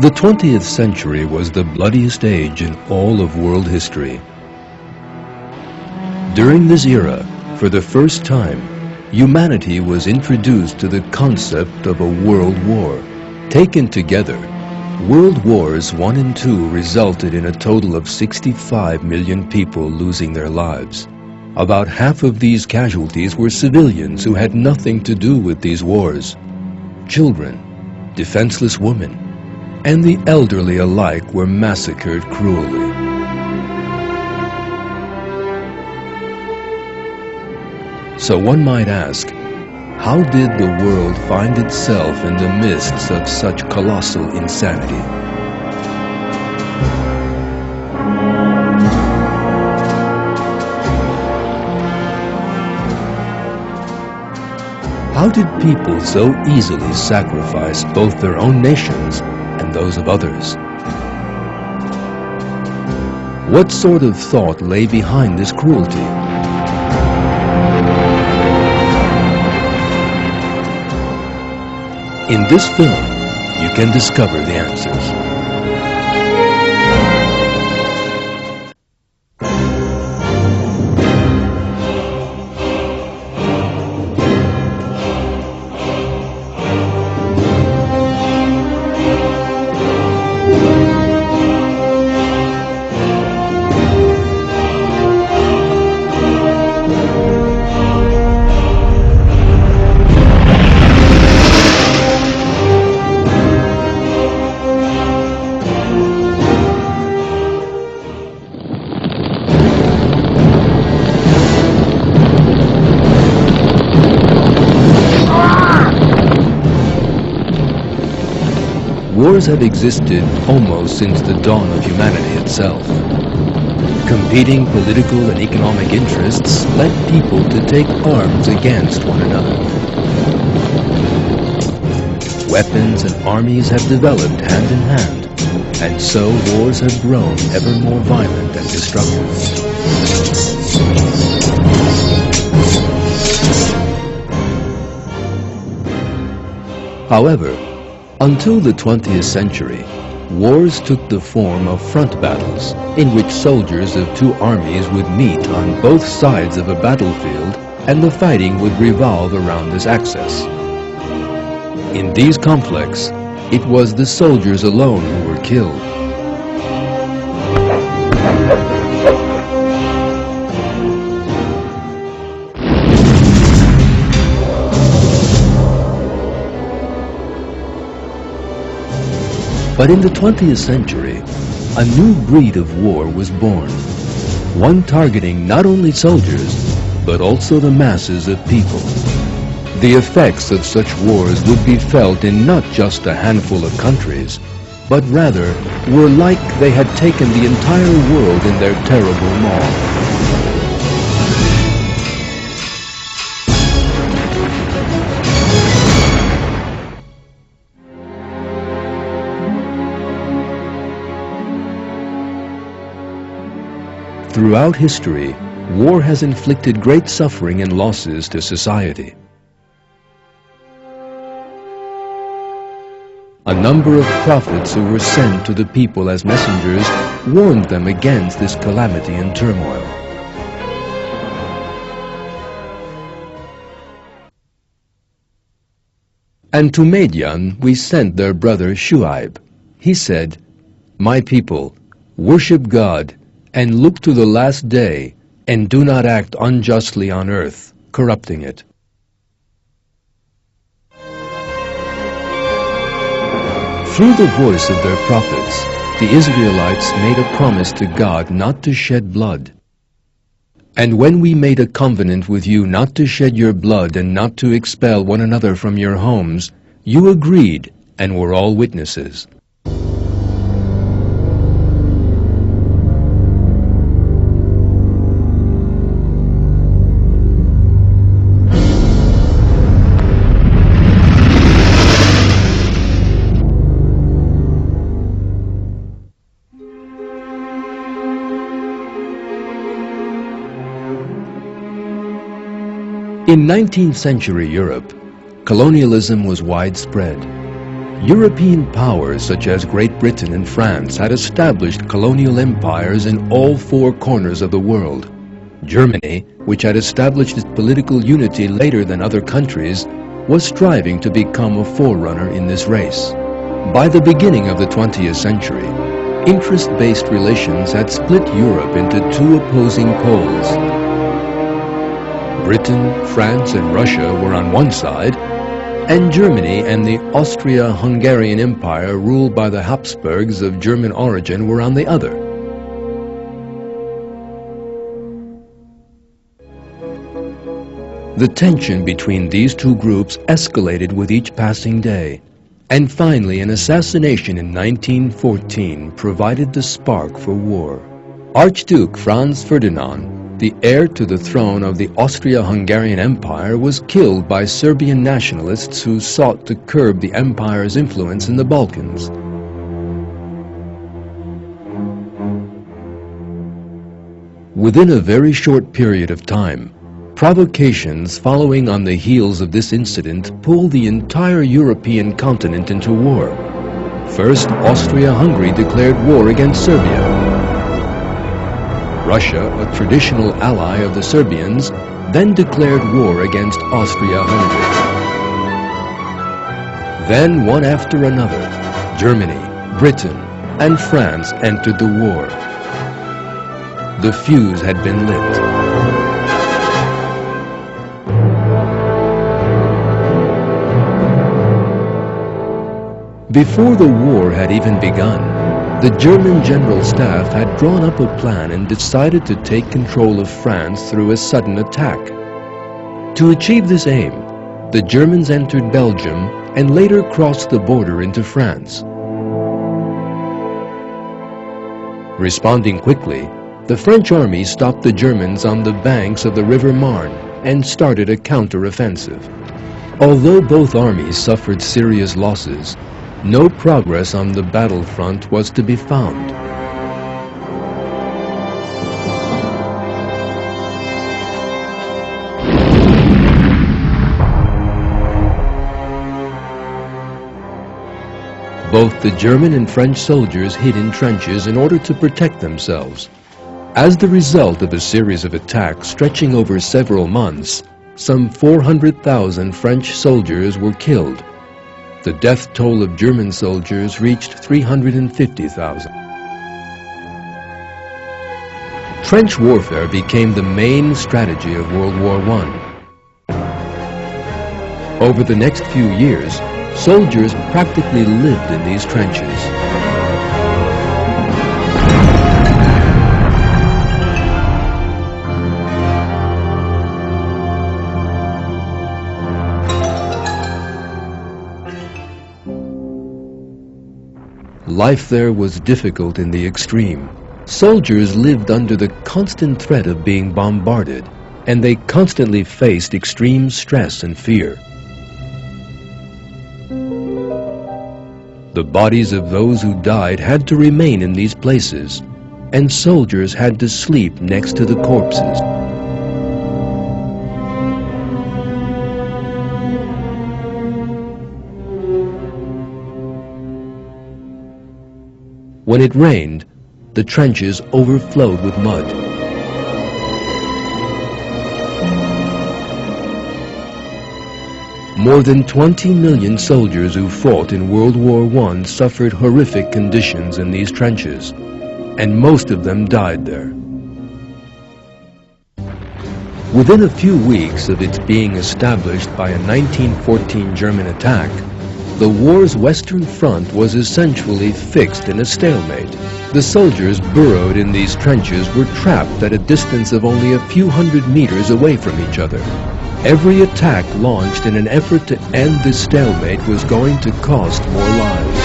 The 20th century was the bloodiest age in all of world history. During this era, for the first time, humanity was introduced to the concept of a world war. Taken together, World Wars I and II resulted in a total of 65 million people losing their lives. About half of these casualties were civilians who had nothing to do with these wars. Children, defenseless women, and the elderly alike were massacred cruelly. So one might ask, how did the world find itself in the midst of such colossal insanity? How did people so easily sacrifice both their own nations and those of others? What sort of thought lay behind this cruelty? In this film, you can discover the answers. Wars have existed almost since the dawn of humanity itself. Competing political and economic interests led people to take arms against one another. Weapons and armies have developed hand in hand, and so wars have grown ever more violent and destructive. However, until the 20th century, wars took the form of front battles, in which soldiers of two armies would meet on both sides of a battlefield, and the fighting would revolve around this axis. In these conflicts, it was the soldiers alone who were killed. But in the 20th century, a new breed of war was born, one targeting not only soldiers, but also the masses of people. The effects of such wars would be felt in not just a handful of countries, but rather were like they had taken the entire world in their terrible maw. Throughout history, war has inflicted great suffering and losses to society. A number of prophets who were sent to the people as messengers warned them against this calamity and turmoil. And to Madian we sent their brother Shuaib. He said, "My people, worship God, and look to the last day, and do not act unjustly on earth, corrupting it." Through the voice of their prophets, the Israelites made a promise to God not to shed blood. "And when we made a covenant with you not to shed your blood and not to expel one another from your homes, you agreed and were all witnesses." In 19th century Europe, colonialism was widespread. European powers such as Great Britain and France had established colonial empires in all four corners of the world. Germany, which had established its political unity later than other countries, was striving to become a forerunner in this race. By the beginning of the 20th century, interest-based relations had split Europe into two opposing poles. Britain, France, and Russia were on one side, and Germany and the Austria-Hungarian Empire ruled by the Habsburgs of German origin were on the other. The tension between these two groups escalated with each passing day, and finally an assassination in 1914 provided the spark for war. Archduke Franz Ferdinand, the heir to the throne of the Austria-Hungarian Empire, was killed by Serbian nationalists who sought to curb the empire's influence in the Balkans. Within a very short period of time, provocations following on the heels of this incident pulled the entire European continent into war. First, Austria-Hungary declared war against Serbia. Russia, a traditional ally of the Serbians, then declared war against Austria-Hungary. Then, one after another, Germany, Britain, and France entered the war. The fuse had been lit. Before the war had even begun, the German General Staff had drawn up a plan and decided to take control of France through a sudden attack. To achieve this aim, the Germans entered Belgium and later crossed the border into France. Responding quickly, the French army stopped the Germans on the banks of the River Marne and started a counter-offensive. Although both armies suffered serious losses, no progress on the battlefront was to be found. Both the German and French soldiers hid in trenches in order to protect themselves. As the result of a series of attacks stretching over several months, some 400,000 French soldiers were killed. The death toll of German soldiers reached 350,000. Trench warfare became the main strategy of World War I. Over the next few years, soldiers practically lived in these trenches. Life there was difficult in the extreme. Soldiers lived under the constant threat of being bombarded, and they constantly faced extreme stress and fear. The bodies of those who died had to remain in these places, and soldiers had to sleep next to the corpses. When it rained, the trenches overflowed with mud. More than 20 million soldiers who fought in World War I suffered horrific conditions in these trenches, and most of them died there. Within a few weeks of its being established by a 1914 German attack, the war's Western Front was essentially fixed in a stalemate. The soldiers burrowed in these trenches were trapped at a distance of only a few hundred meters away from each other. Every attack launched in an effort to end this stalemate was going to cost more lives.